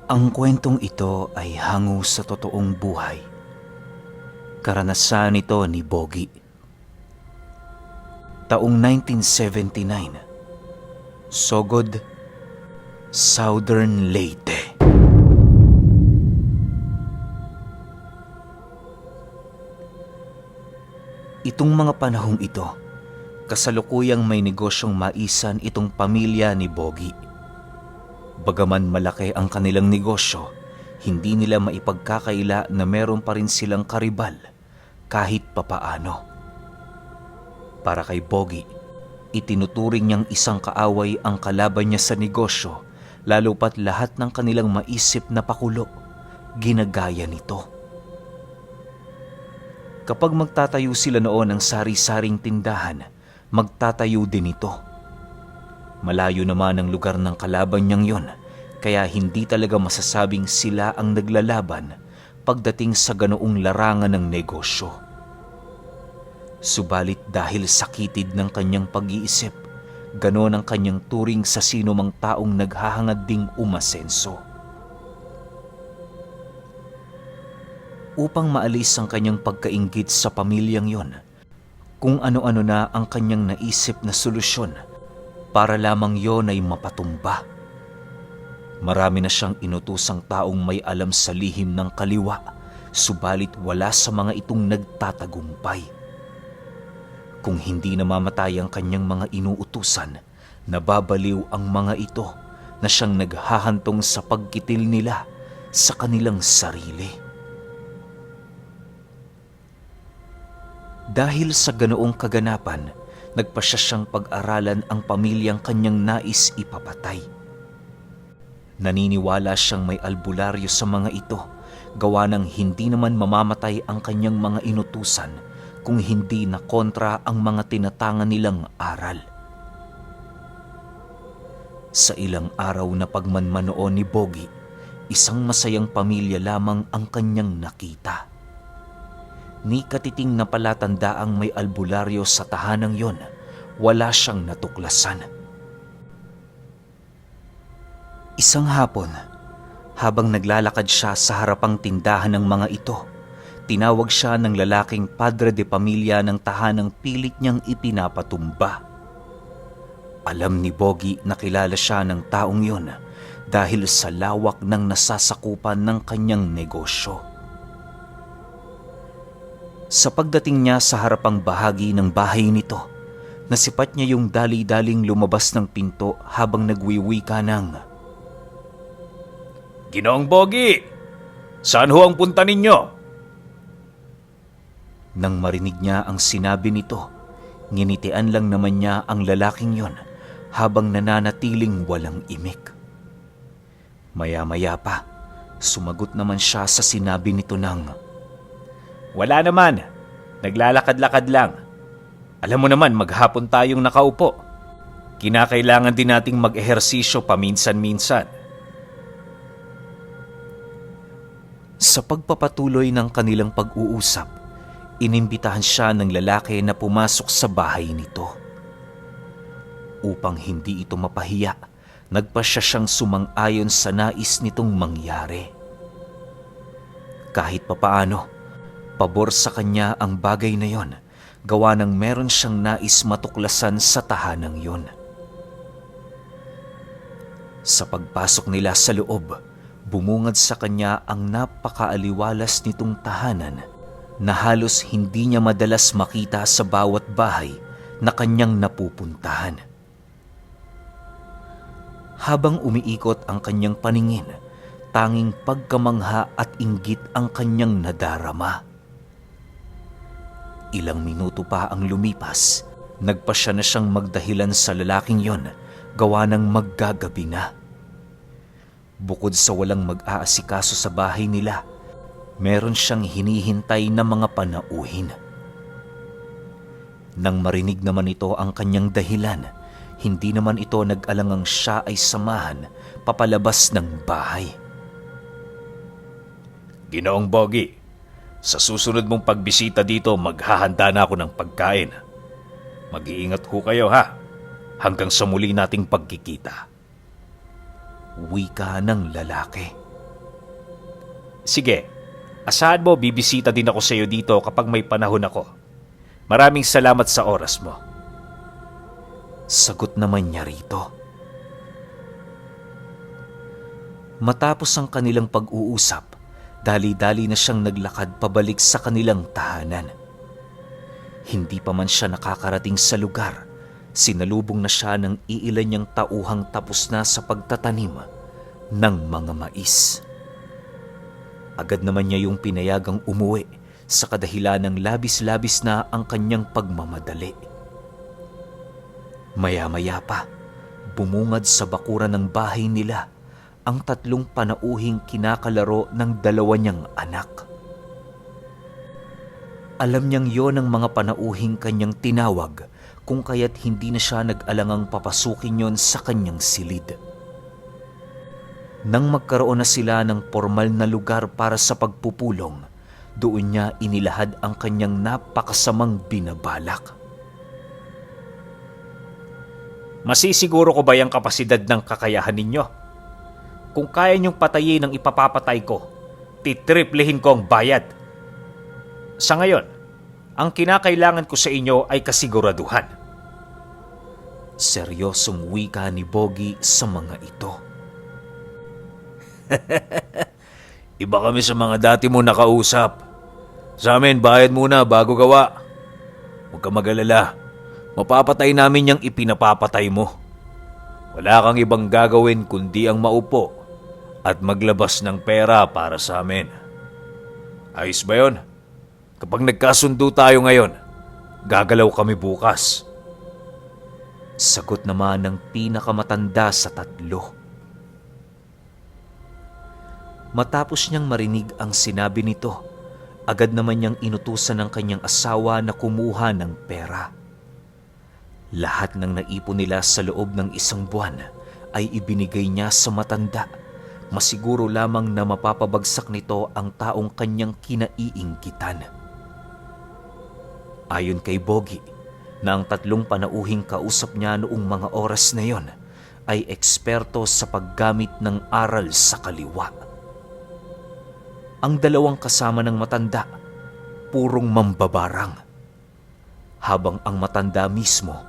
Ang kwentong ito ay hango sa totoong buhay. Karanasan ito ni Bogie. Taong 1979, Sogod, Southern Leyte. Itong mga panahong ito, kasalukuyang may negosyong maisan itong pamilya ni Bogie. Bagaman malaki ang kanilang negosyo, hindi nila maipagkakaila na meron pa rin silang karibal kahit papaano. Para kay Bogie, itinuturing niyang isang kaaway ang kalaban niya sa negosyo, lalo pat lahat ng kanilang maisip na pakulo, ginagaya nito. Kapag magtatayo sila noon ng sari-saring tindahan, magtatayo din ito. Malayo naman ang lugar ng kalaban niyang yon, kaya hindi talaga masasabing sila ang naglalaban pagdating sa ganoong larangan ng negosyo. Subalit dahil sakitid ng kanyang pag-iisip, ganon ang kanyang turing sa sino mang taong naghahangad ding umasenso. Upang maalis ang kanyang pagkainggit sa pamilyang yon, kung ano-ano na ang kanyang naisip na solusyon para lamang yon ay mapatumba. Marami na siyang inutusang taong may alam sa lihim ng kaliwa, subalit wala sa mga itong nagtatagumpay. Kung hindi namamatay ang kanyang mga inuutusan, nababaliw ang mga ito na siyang naghahantong sa pagkitil nila sa kanilang sarili. Dahil sa ganoong kaganapan, nagpasya siyang pag-aralan ang pamilyang kanyang nais ipapatay. Naniniwala siyang may albularyo sa mga ito, gawa ng hindi naman mamamatay ang kanyang mga inutusan kung hindi na kontra ang mga tinatangan nilang aral. Sa ilang araw na pagmanmanoon ni Bogie, isang masayang pamilya lamang ang kanyang nakita. Ni katiting na palatandaang may albularyo sa tahanang yon, wala siyang natuklasan. Isang hapon, habang naglalakad siya sa harapang tindahan ng mga ito, tinawag siya ng lalaking padre de pamilya ng tahanang pilit niyang ipinapatumba. Alam ni Bogie na kilala siya ng taong yon dahil sa lawak ng nasasakupan ng kanyang negosyo. Sa pagdating niya sa harapang bahagi ng bahay nito, nasipat niya yung dali-daling lumabas ng pinto habang nagwiwika ng, "Ginoong Bogie, saan ho ang punta ninyo?" Nang marinig niya ang sinabi nito, nginitian lang naman niya ang lalaking yon habang nananatiling walang imik. Maya-maya pa, sumagot naman siya sa sinabi nito ng, "Wala naman, naglalakad-lakad lang. Alam mo naman, maghapon tayong nakaupo. Kinakailangan din nating mag-ehersisyo paminsan-minsan." Sa pagpapatuloy ng kanilang pag-uusap, inimbitahan siya ng lalaki na pumasok sa bahay nito. Upang hindi ito mapahiya, nagpasya siyang sumang-ayon sa nais nitong mangyari. Kahit papaano, pabor sa kanya ang bagay na yon, gawa ng meron siyang nais matuklasan sa tahanang yon. Sa pagpasok nila sa loob, bumungad sa kanya ang napakaaliwalas nitong tahanan na halos hindi niya madalas makita sa bawat bahay na kanyang napupuntahan. Habang umiikot ang kanyang paningin, tanging pagkamangha at inggit ang kanyang nadarama. Ilang minuto pa ang lumipas, nagpasya na siyang magdahilan sa lalaking yon, gawa ng maggagabi na. Bukod sa walang mag-aasikaso sa bahay nila, meron siyang hinihintay na mga panauhin. Nang marinig naman ito ang kanyang dahilan, hindi naman ito nag-alangang siya ay samahan papalabas ng bahay. "Ginoong Bogie, sa susunod mong pagbisita dito, maghahanda na ako ng pagkain. Mag-iingat ho kayo ha, hanggang sa muli nating pagkikita." Wika ng lalaki. Sige, asahan mo bibisita din ako sa iyo dito kapag may panahon ako. Maraming salamat sa oras mo. Sagot naman niya rito. Matapos ang kanilang pag-uusap, dali-dali na siyang naglakad pabalik sa kanilang tahanan. Hindi pa man siya nakakarating sa lugar, sinalubong na siya ng iilan niyang tauhang tapos na sa pagtatanim ng mga mais. Agad naman niya yung pinayagang umuwi sa kadahilan ng labis-labis na ang kanyang pagmamadali. Maya-maya pa, bumungad sa bakuran ng bahay nila ang 3 panauhing kinakalaro ng 2 niyang anak. Alam niyang yon ang mga panauhing kanyang tinawag kung kaya't hindi na siya nag-alangang papasukin yon sa kanyang silid. Nang magkaroon na sila ng formal na lugar para sa pagpupulong, doon niya inilahad ang kanyang napakasamang binabalak. Masisiguro ko ba yung kapasidad ng kakayahan ninyo? Kung kaya niyong patayin ang ipapapatay ko, titriplehin ko ang bayad. Sa ngayon, ang kinakailangan ko sa inyo ay kasiguraduhan. Seryosong wika ni Bogie sa mga ito. Iba kami sa mga dati mo nakausap. Sa amin, bayad muna bago gawa. Huwag ka mag-alala. Mapapatay namin yung ipinapapatay mo. Wala kang ibang gagawin kundi ang maupo at maglabas ng pera para sa amin. Ayos ba yun? Kapag nagkasundo tayo ngayon, gagalaw kami bukas. Sagot naman ng pinakamatanda sa 3. Matapos niyang marinig ang sinabi nito, agad naman niyang inutusan ng kanyang asawa na kumuha ng pera. Lahat ng naipon nila sa loob ng 1 buwan ay ibinigay niya sa matanda, masiguro lamang na mapapabagsak nito ang taong kanyang kinaiinggitan. Ayon kay Bogie, na ang 3 panauhing kausap niya noong mga oras na yon ay eksperto sa paggamit ng aral sa kaliwa. Ang 2 kasama ng matanda, purong mambabarang, habang ang matanda mismo,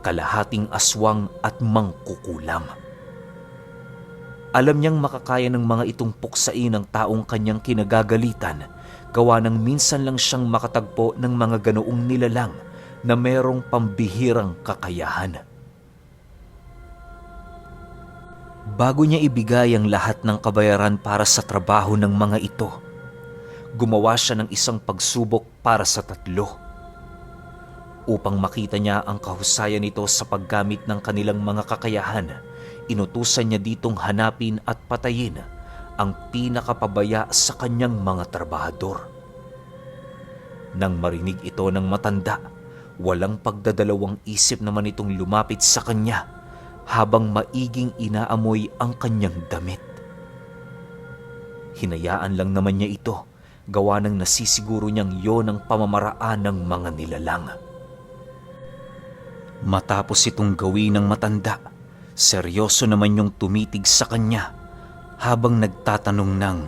kalahating aswang at mangkukulam. Alam niyang makakaya ng mga itong puksain ng taong kanyang kinagagalitan, gawa ng minsan lang siyang makatagpo ng mga ganoong nilalang na merong pambihirang kakayahan. Bago niya ibigay ang lahat ng kabayaran para sa trabaho ng mga ito, gumawa siya ng isang pagsubok para sa 3. Upang makita niya ang kahusayan nito sa paggamit ng kanilang mga kakayahan, inutusan niya ditong hanapin at patayin ang pinakapabaya sa kanyang mga trabahador. Nang marinig ito ng matanda, walang pagdadalawang isip naman itong lumapit sa kanya habang maiging inaamoy ang kanyang damit. Hinayaan lang naman niya ito, gawa ng nasisiguro niyang yon ang pamamaraan ng mga nilalang. Matapos itong gawin ng matanda, seryoso naman yung tumitig sa kanya habang nagtatanong ng,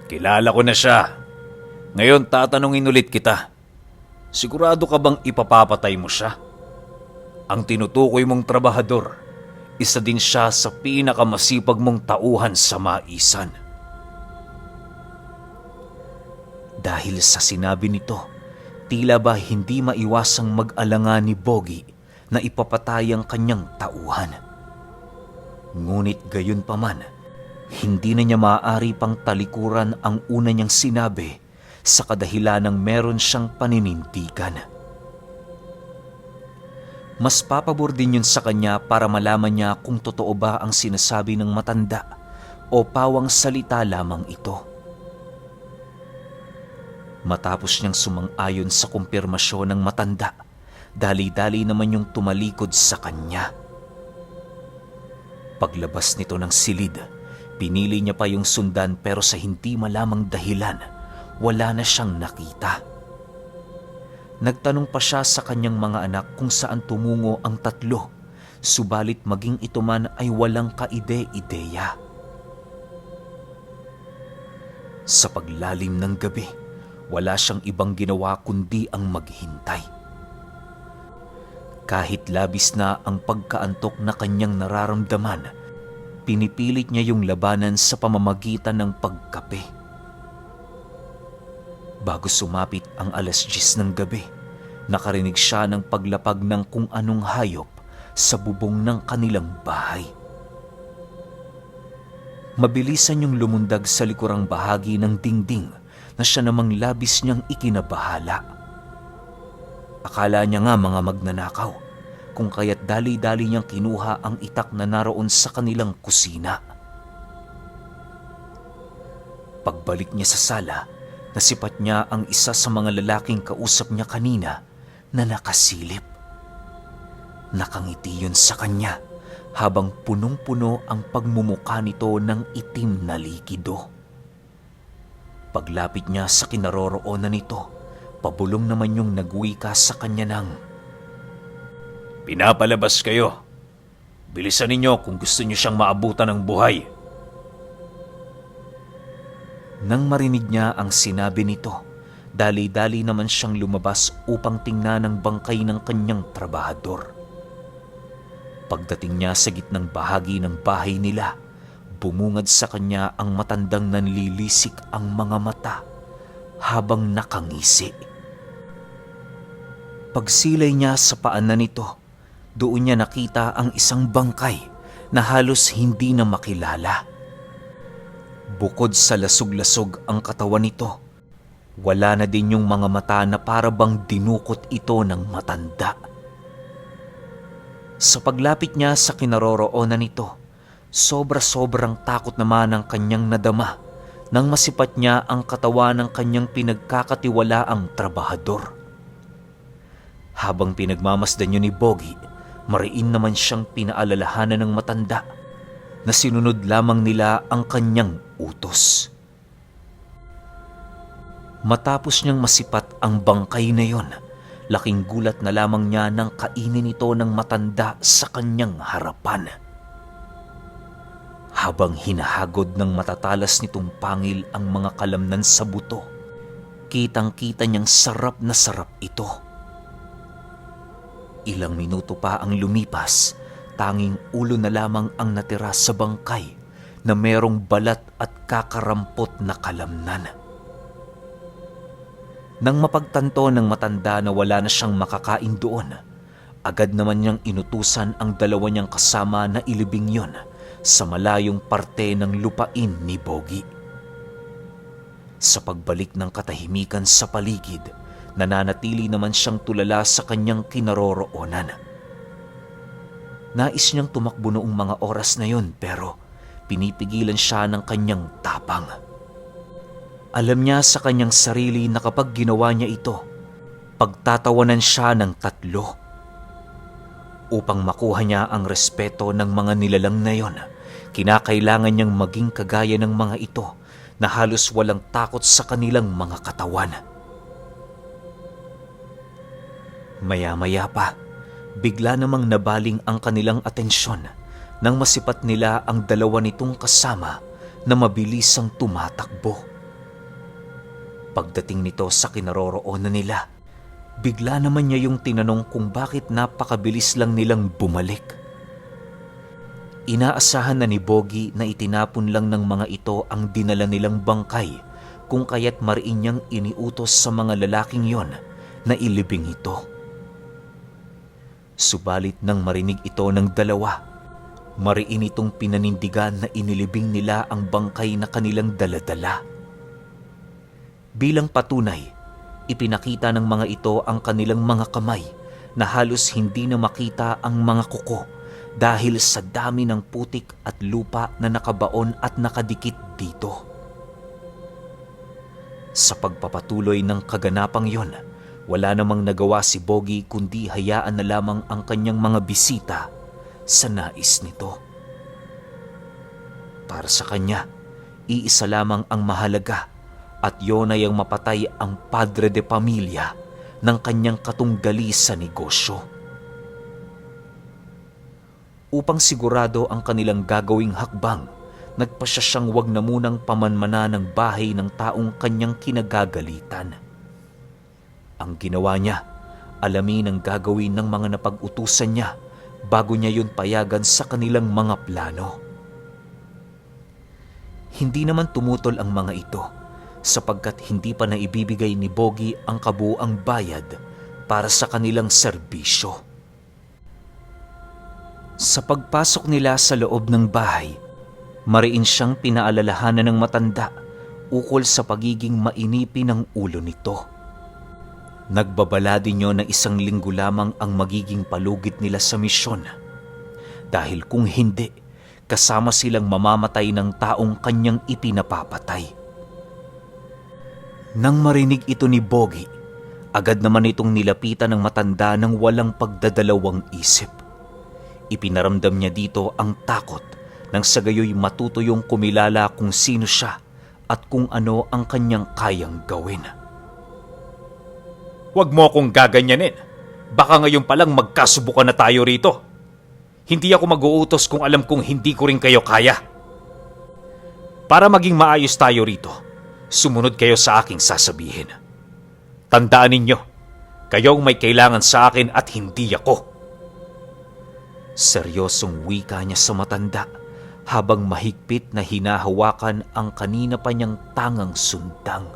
Kilala ko na siya. Ngayon tatanungin ulit kita. Sigurado ka bang ipapapatay mo siya? Ang tinutukoy mong trabahador, isa din siya sa pinakamasipag mong tauhan sa maisan. Dahil sa sinabi nito, tila ba hindi maiwasang mag-alangan ni Bogie na ipapatay ang kanyang tauhan. Ngunit gayon pa man, hindi na niya maaari pang talikuran ang una niyang sinabi sa kadahilan ng meron siyang paninindigan. Mas papabor din yun sa kanya para malaman niya kung totoo ba ang sinasabi ng matanda o pawang salita lamang ito. Matapos niyang sumang-ayon sa kumpirmasyon ng matanda, dali-dali naman yung tumalikod sa kanya. Paglabas nito ng silid, pinili niya pa yung sundan pero sa hindi malamang dahilan, wala na siyang nakita. Nagtanong pa siya sa kanyang mga anak kung saan tumungo ang 3, subalit maging ito man ay walang kaide-ideya. Sa paglalim ng gabi, wala siyang ibang ginawa kundi ang maghintay. Kahit labis na ang pagkaantok na kanyang nararamdaman, pinipilit niya yung labanan sa pamamagitan ng pagkape. Bago sumapit ang 10:00 ng gabi, nakarinig siya ng paglapag ng kung anong hayop sa bubong ng kanilang bahay. Mabilisan niyang lumundag sa likurang bahagi ng dingding na siya namang labis niyang ikinabahala. Akala niya nga mga magnanakaw, kung kaya't dali-dali niyang kinuha ang itak na naroon sa kanilang kusina. Pagbalik niya sa sala, nasipat niya ang isa sa mga lalaking kausap niya kanina na nakasilip. Nakangiti yun sa kanya habang punong-puno ang pagmumukha nito ng itim na likido. Paglapit niya sa kinaroroonan nito, pabulong naman yung nagwika sa kanya ng, "Pinapalabas kayo. Bilisan ninyo kung gusto niyo siyang maabutan ng buhay." Nang marinig niya ang sinabi nito, dali-dali naman siyang lumabas upang tingnan ang bangkay ng kanyang trabahador. Pagdating niya sa gitnang bahagi ng bahay nila, bumungad sa kanya ang matandang nanlilisik ang mga mata habang nakangisi. Pagsilay niya sa paanan nito, doon niya nakita ang isang bangkay na halos hindi na makilala. Bukod sa lasog-lasog ang katawan nito, wala na din yung mga mata na para bang dinukot ito ng matanda. Sa paglapit niya sa kinaroroonan nito, sobra-sobrang takot naman ang kanyang nadama nang masipat niya ang katawan ng kanyang pinagkakatiwalaang trabahador. Habang pinagmamasdan niyo ni Bogi, mariin naman siyang pinaalalahanan ng matanda na sinunod lamang nila ang kanyang utos. Matapos niyang masipat ang bangkay na yon, laking gulat na lamang niya nang kainin ito ng matanda sa kanyang harapan. Habang hinahagod ng matatalas nitong pangil ang mga kalamnan sa buto, kitang-kita niyang sarap na sarap ito. Ilang minuto pa ang lumipas, tanging ulo na lamang ang natira sa bangkay na merong balat at kakarampot na kalamnan. Nang mapagtanto ng matanda na wala na siyang makakain doon, agad naman niyang inutusan ang dalawa niyang kasama na ilibing yon sa malayong parte ng lupain ni Bogi. Sa pagbalik ng katahimikan sa paligid, nananatili naman siyang tulala sa kanyang kinaroroonan. Nais niyang tumakbo noong mga oras na yon pero pinipigilan siya ng kanyang tapang. Alam niya sa kanyang sarili na kapag ginawa niya ito, pagtatawanan siya ng 3. Upang makuha niya ang respeto ng mga nilalang na yon, kinakailangan niyang maging kagaya ng mga ito na halos walang takot sa kanilang mga katawan. Maya-maya pa, bigla namang nabaling ang kanilang atensyon nang masipat nila ang dalawa nitong kasama na mabilisang tumatakbo. Pagdating nito sa kinaroroonan nila, bigla naman niya yung tinanong kung bakit napakabilis lang nilang bumalik. Inaasahan na ni Bogi na itinapon lang ng mga ito ang dinala nilang bangkay, kung kaya't mariin niyang iniutos sa mga lalaking yon na ilibing ito. Subalit nang marinig ito ng dalawa, mariin itong pinanindigan na inilibing nila ang bangkay na kanilang daladala. Bilang patunay, ipinakita ng mga ito ang kanilang mga kamay na halos hindi na makita ang mga kuko dahil sa dami ng putik at lupa na nakabaon at nakadikit dito. Sa pagpapatuloy ng kaganapang yon, wala namang nagawa si Bogi kundi hayaan na lamang ang kanyang mga bisita sa nais nito. Para sa kanya, iisa lamang ang mahalaga at yon ay ang mapatay ang padre de pamilya ng kanyang katunggali sa negosyo. Upang sigurado ang kanilang gagawing hakbang, nagpasya siyang wag na munang pamanmana ng bahay ng taong kanyang kinagagalitan. Ang ginawa niya, alamin ang gagawin ng mga napag-utusan niya bago niya yun payagan sa kanilang mga plano. Hindi naman tumutol ang mga ito sapagkat hindi pa naibibigay ni Bogie ang kabuuang bayad para sa kanilang serbisyo. Sa pagpasok nila sa loob ng bahay, mariin siyang pinaalalahanan ng matanda ukol sa pagiging mainipi ng ulo nito. Nagbabala din niyo na 1 linggo lamang ang magiging palugit nila sa misyon. Dahil kung hindi, kasama silang mamamatay ng taong kanyang ipinapapatay. Nang marinig ito ni Bogie, agad naman itong nilapitan ng matanda ng walang pagdadalawang isip. Ipinaramdam niya dito ang takot nang sa gayoy matutuyong kumilala kung sino siya at kung ano ang kanyang kayang gawin. Huwag mo akong gaganyanin. Baka ngayon palang magkasubukan na tayo rito. Hindi ako mag-uutos kung alam kong hindi ko rin kayo kaya. Para maging maayos tayo rito, sumunod kayo sa aking sasabihin. Tandaan ninyo, kayong may kailangan sa akin at hindi ako. Seryosong wika niya sa matanda habang mahigpit na hinahawakan ang kanina pa niyang tangang sundang.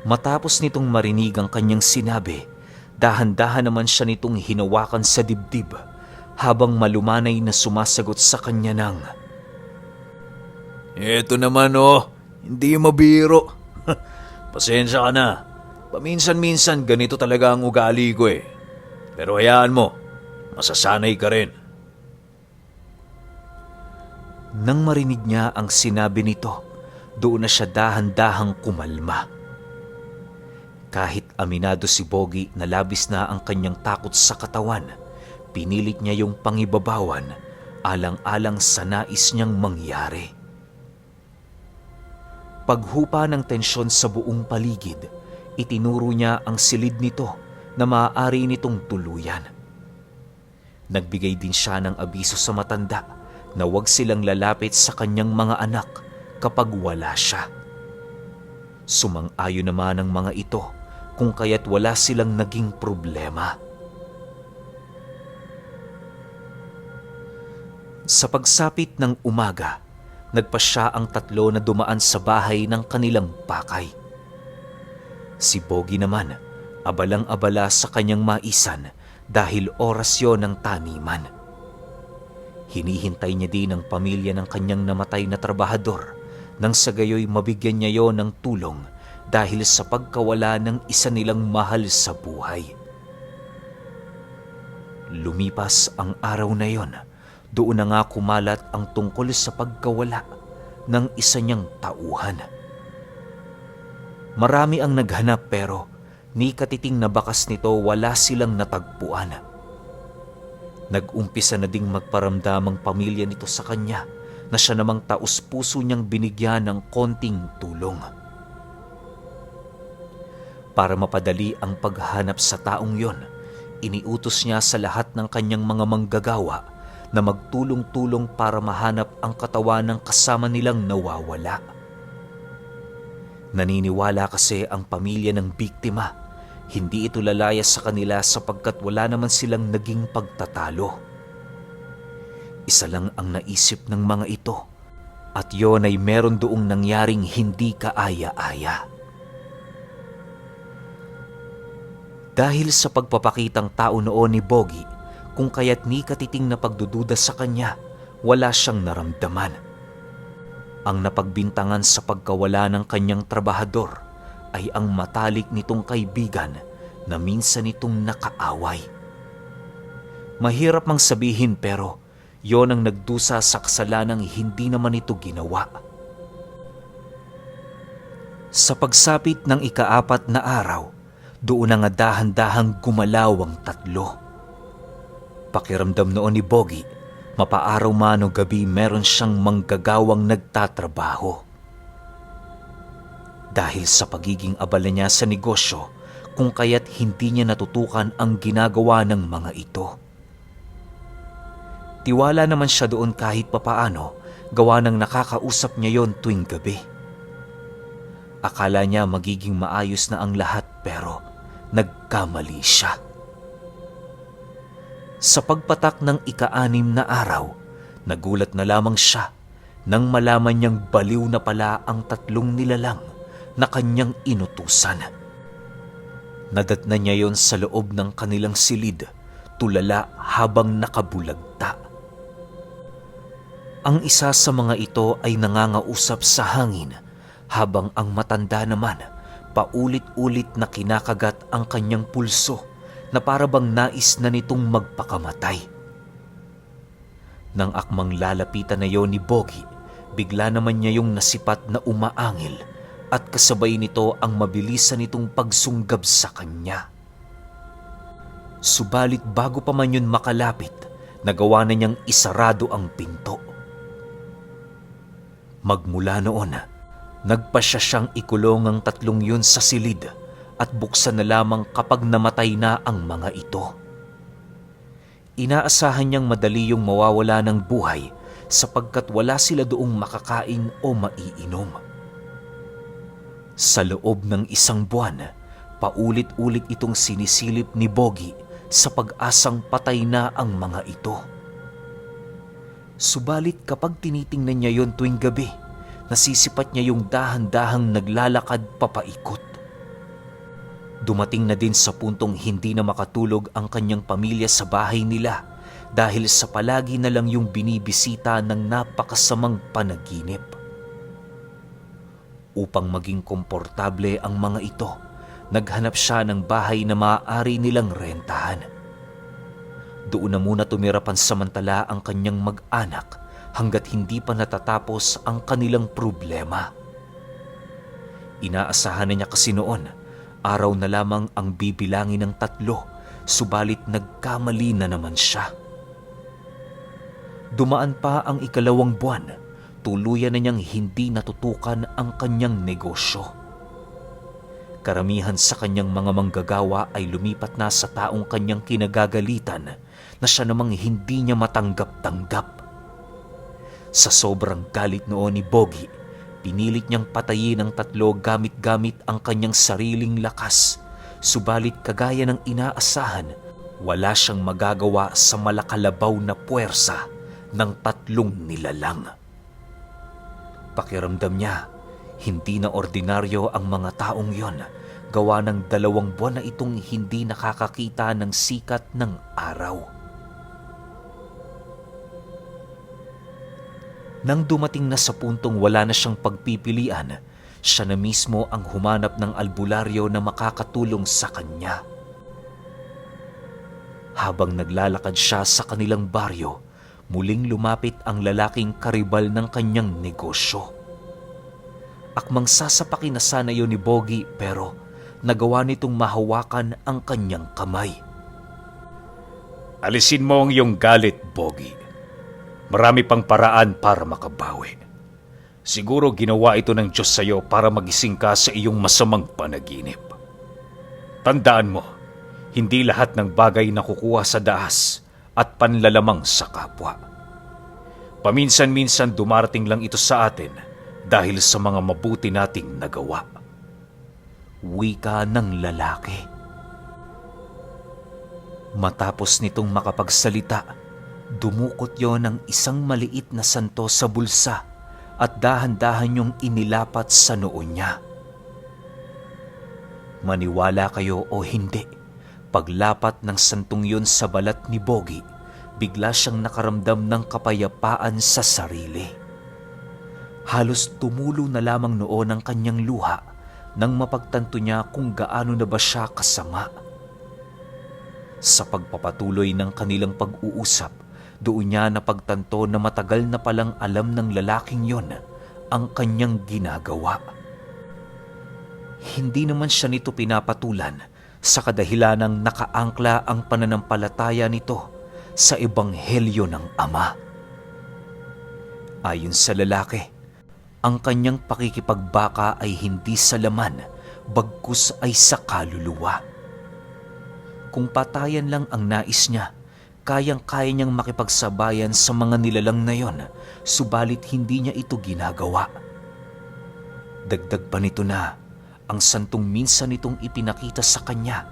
Matapos nitong marinig ang kanyang sinabi, dahan-dahan naman siya nitong hinawakan sa dibdib habang malumanay na sumasagot sa kanya ng, Eto naman hindi mabiro. Pasensya ka na. Paminsan-minsan ganito talaga ang ugali ko eh. Pero hayaan mo, masasanay ka rin. Nang marinig niya ang sinabi nito, doon na siya dahan-dahang kumalma. Kahit aminado si Bogie na labis na ang kanyang takot sa katawan, pinilit niya yung pangibabawan alang-alang sa nais niyang mangyari. Paghupa ng tensyon sa buong paligid, itinuro niya ang silid nito na maaari nitong tuluyan. Nagbigay din siya ng abiso sa matanda na huwag silang lalapit sa kanyang mga anak kapag wala siya. Sumang-ayon naman ang mga ito kung kaya't wala silang naging problema. Sa pagsapit ng umaga, nagpasya ang 3 na dumaan sa bahay ng kanilang pakay. Si Bogie naman, abalang-abala sa kanyang maisan dahil oras yon ng taniman. Hinihintay niya din ang pamilya ng kanyang namatay na trabahador nang sa gayoy mabigyan niya yon ng tulong dahil sa pagkawala ng isa nilang mahal sa buhay. Lumipas ang araw na yon, doon na nga kumalat ang tungkol sa pagkawala ng isa niyang tauhan. Marami ang naghanap pero ni katiting na bakas nito wala silang natagpuan. Nag-umpisa na ding magparamdam ang pamilya nito sa kanya na siya namang taus-puso niyang binigyan ng konting tulong. Para mapadali ang paghanap sa taong yon, iniutos niya sa lahat ng kanyang mga manggagawa na magtulong-tulong para mahanap ang katawan ng kasama nilang nawawala. Naniniwala kasi ang pamilya ng biktima, hindi ito lalayas sa kanila sapagkat wala naman silang naging pagtatalo. Isa lang ang naisip ng mga ito at yon ay meron doong nangyaring hindi kaaya-aya. Dahil sa pagpapakitang tao noon ni Bogie, kung kaya't ni katiting na pagdududa sa kanya, wala siyang naramdaman. Ang napagbintangan sa pagkawala ng kanyang trabahador ay ang matalik nitong kaibigan na minsan nitong nakaaway. Mahirap mang sabihin pero yon ang nagdusa sa kasalanang hindi naman ito ginawa. Sa pagsapit ng ika-4 na araw, doon na nga dahan-dahang gumalaw ang 3. Pakiramdam noon ni Bogie, mapaaraw man o gabi meron siyang manggagawang nagtatrabaho. Dahil sa pagiging abala niya sa negosyo, kung kaya't hindi niya natutukan ang ginagawa ng mga ito. Tiwala naman siya doon kahit papaano, gawa ng nakakausap niya yon tuwing gabi. Akala niya magiging maayos na ang lahat pero nagkamali siya. Sa pagpatak ng ika-6 na araw, nagulat na lamang siya nang malaman niyang baliw na pala ang 3 nilalang na kanyang inutusan. Nadatnan niya yon sa loob ng kanilang silid, tulala habang nakabulagta. Ang isa sa mga ito ay nangangausap sa hangin, habang ang matanda naman paulit-ulit na kinakagat ang kanyang pulso na para bang nais na nitong magpakamatay. Nang akmang lalapitan na yon ni Bogie, bigla naman niya yung nasipat na umaangil at kasabay nito ang mabilisan nitong pagsunggab sa kanya. Subalit bago pa man yun makalapit, nagawa na niyang isarado ang pinto. Magmula noon, nagpasya siyang ikulong ang 3 yun sa silid at buksan na lamang kapag namatay na ang mga ito. Inaasahan niyang madali yung mawawala ng buhay sapagkat wala sila doong makakain o maiinom. Sa loob ng 1 buwan, paulit-ulit itong sinisilip ni Bogie sa pag-asang patay na ang mga ito. Subalit kapag tinitingnan niya yon tuwing gabi, nasisipat niya yung dahan-dahang naglalakad papaikot. Dumating na din sa puntong hindi na makatulog ang kanyang pamilya sa bahay nila dahil sa palagi na lang yung binibisita ng napakasamang panaginip. Upang maging komportable ang mga ito, naghanap siya ng bahay na maaari nilang rentahan. Doon na muna tumira pansamantala ang kanyang mag-anak hanggat hindi pa natatapos ang kanilang problema. Inaasahan na niya kasi noon, araw na lamang ang bibilangin ng 3, subalit nagkamali na naman siya. Dumaan pa ang 2 buwan, tuluyan na niyang hindi natutukan ang kanyang negosyo. Karamihan sa kanyang mga manggagawa ay lumipat na sa taong kanyang kinagagalitan na siya namang hindi niya matanggap-tanggap. Sa sobrang galit noon ni Bogie, pinilit niyang patayin ang 3 gamit-gamit ang kanyang sariling lakas. Subalit kagaya ng inaasahan, wala siyang magagawa sa malakalabaw na puwersa ng 3 nilalang. Pakiramdam niya, hindi na ordinaryo ang mga taong yon, gawa ng 2 buwan na itong hindi nakakakita ng sikat ng araw. Nang dumating na sa puntong wala na siyang pagpipilian, siya na mismo ang humanap ng albularyo na makakatulong sa kanya. Habang naglalakad siya sa kanilang baryo, muling lumapit ang lalaking karibal ng kanyang negosyo. Akmang sasapakin na sana yun ni Bogie pero nagawa nitong mahawakan ang kanyang kamay. Alisin mo ang iyong galit, Bogie. Marami pang paraan para makabawi. Siguro ginawa ito ng Diyos sa iyo para magising ka sa iyong masamang panaginip. Tandaan mo, hindi lahat ng bagay nakukuha sa daas at panlalamang sa kapwa. Paminsan-minsan dumarating lang ito sa atin dahil sa mga mabuti nating nagawa. Wika ng lalaki. Matapos nitong makapagsalita, dumukot yon ng isang maliit na santo sa bulsa at dahan-dahan yung inilapat sa noo niya. Maniwala kayo o hindi, paglapat ng santong yun sa balat ni Bogie, bigla siyang nakaramdam ng kapayapaan sa sarili. Halos tumulo na lamang noon ang kanyang luha nang mapagtanto niya kung gaano na ba siya kasama. Sa pagpapatuloy ng kanilang pag-uusap, doon niya napagtanto na matagal na palang alam ng lalaking yon ang kanyang ginagawa. Hindi naman siya nito pinapatulan sa kadahilanang nakaangkla ang pananampalataya nito sa ebanghelyo ng Ama. Ayon sa lalaki, ang kanyang pakikipagbaka ay hindi sa laman, bagkus ay sa kaluluwa. Kung patayan lang ang nais niya, kayang-kaya niyang makipagsabayan sa mga nilalang na yon, subalit hindi niya ito ginagawa. Dagdag pa nito na ang santong minsan nitong ipinakita sa kanya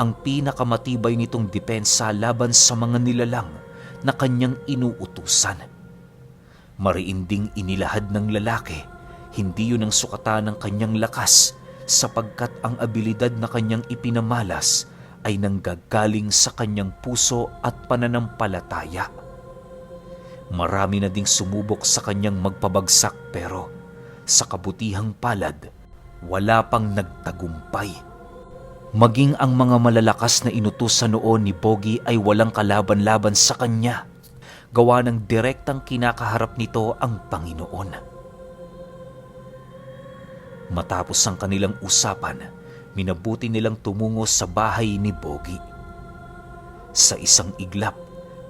ang pinakamatibay nitong depensa laban sa mga nilalang na kanyang inuutusan. Mariinding inilahad ng lalaki, hindi yun ang sukatan ng kanyang lakas sapagkat ang abilidad na kanyang ipinamalas ay nanggagaling sa kanyang puso at pananampalataya. Marami na ding sumubok sa kanyang magpabagsak pero sa kabutihang palad, wala pang nagtagumpay. Maging ang mga malalakas na inutusan noon ni Bogie ay walang kalaban-laban sa kanya. Gawa ng direktang kinakaharap nito ang Panginoon. Matapos ang kanilang usapan, minabuti nilang tumungo sa bahay ni Bogie. Sa isang iglap,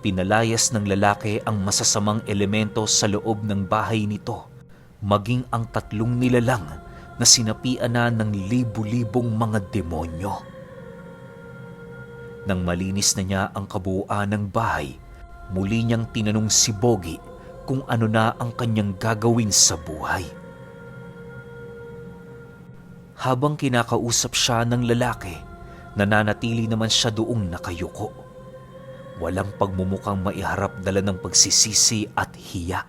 pinalayas ng lalaki ang masasamang elemento sa loob ng bahay nito, maging ang 3 nilalang na sinapian na ng libu-libong mga demonyo. Nang malinis na niya ang kabuuan ng bahay, muli niyang tinanong si Bogie kung ano na ang kanyang gagawin sa buhay. Habang kinakausap siya ng lalaki, nananatili naman siya doong nakayuko. Walang pagmumukhang maiharap dala ng pagsisisi at hiya.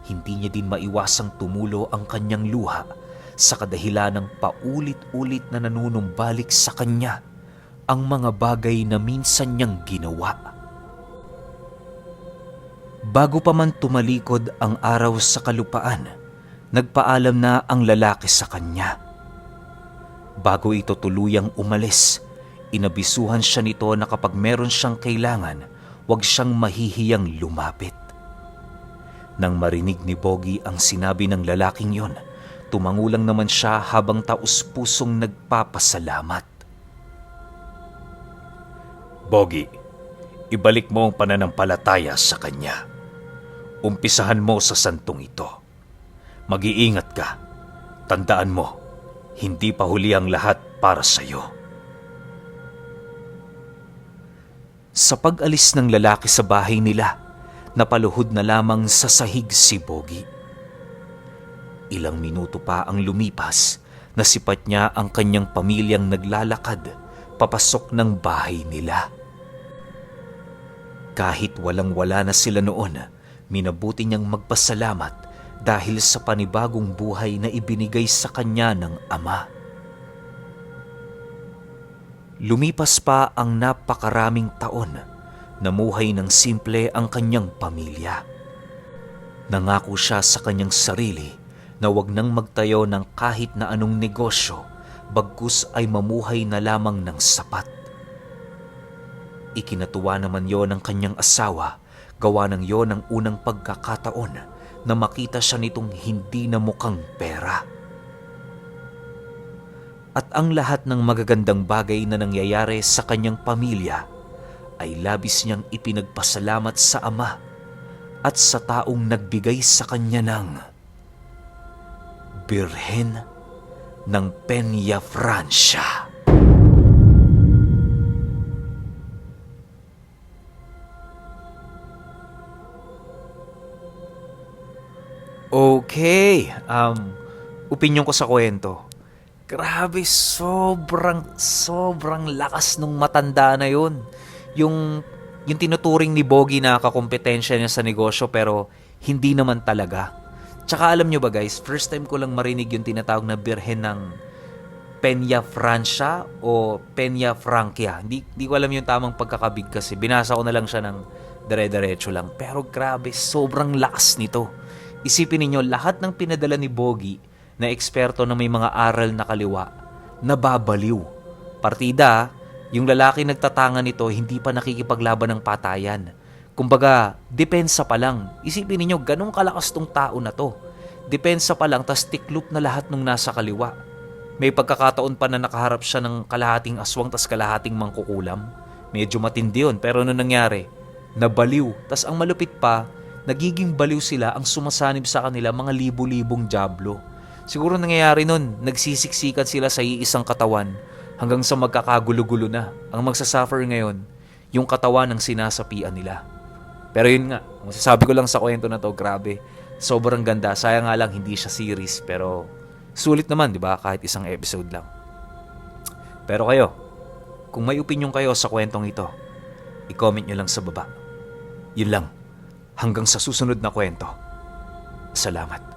Hindi niya din maiwasang tumulo ang kanyang luha sa kadahilan ng paulit-ulit na nanunumbalik sa kanya ang mga bagay na minsan niyang ginawa. Bago pa man tumalikod ang araw sa kalupaan, nagpaalam na ang lalaki sa kanya. Bago ito tuluyang umalis, inabisuhan siya nito na kapag meron siyang kailangan, huwag siyang mahihiyang lumapit. Nang marinig ni Bogie ang sinabi ng lalaking yon, tumangulang naman siya habang taus-pusong nagpapasalamat. Bogie, ibalik mo ang pananampalataya sa kanya. Umpisahan mo sa santong ito. Mag-iingat ka. Tandaan mo, hindi pa huli ang lahat para sa iyo. Sa pag-alis ng lalaki sa bahay nila, napaluhod na lamang sa sahig si Bogie. Ilang minuto pa ang lumipas, nasipat niya ang kanyang pamilyang naglalakad papasok ng bahay nila. Kahit walang-wala na sila noon, minabuti niyang magpasalamat dahil sa panibagong buhay na ibinigay sa kanya ng Ama. Lumipas pa ang napakaraming taon. Namuhay ng simple ang kanyang pamilya. Nangako siya sa kanyang sarili na huwag nang magtayo ng kahit na anong negosyo, bagkus ay mamuhay na lamang ng sapat. Ikinatuwa naman yon ng kanyang asawa, gawa ng yon ang unang pagkakataon na makita siya nitong hindi na mukhang pera. At ang lahat ng magagandang bagay na nangyayari sa kanyang pamilya ay labis niyang ipinagpasalamat sa Ama at sa taong nagbigay sa kanya ng Birhen ng Peñafrancia. Okay, opinyon ko sa kwento. Grabe, sobrang lakas nung matanda na yun. Yung tinuturing ni Bogie na kakompetensya niya sa negosyo pero hindi naman talaga. Tsaka alam nyo ba guys, first time ko lang marinig yung tinatawag na Birhen ng Peñafrancia o Peñafrancia. Hindi ko alam yung tamang pagkakabig kasi binasa ko na lang siya ng dire-diretso lang. Pero grabe, sobrang lakas nito. Isipin ninyo, lahat ng pinadala ni Bogie na eksperto na may mga aral na kaliwa, nababaliw. Partida, yung lalaki nagtatanga nito, hindi pa nakikipaglaban ng patayan. Kumbaga, depensa pa lang. Isipin niyo, ganun kalakas tong tao na to. Depensa pa lang, tas tiklop na lahat nung nasa kaliwa. May pagkakataon pa na nakaharap siya ng kalahating aswang tas kalahating mangkukulam. Medyo matindi yun, pero ano nangyari? Nabaliw. Tas ang malupit pa, nagiging baliw sila ang sumasanib sa kanila mga libu-libong dyablo. Siguro nangyayari nun, nagsisiksikan sila sa iisang katawan hanggang sa magkakagulo-gulo na. Ang magsasuffer ngayon, yung katawan ng sinasapian nila. Pero yun nga, masasabi ko lang sa kwento na to, grabe. Sobrang ganda. Sayang nga lang hindi siya series, pero sulit naman, di ba? Kahit isang episode lang. Pero kayo, kung may opinion kayo sa kwentong ito, i-comment nyo lang sa baba. Yun lang. Hanggang sa susunod na kwento. Salamat.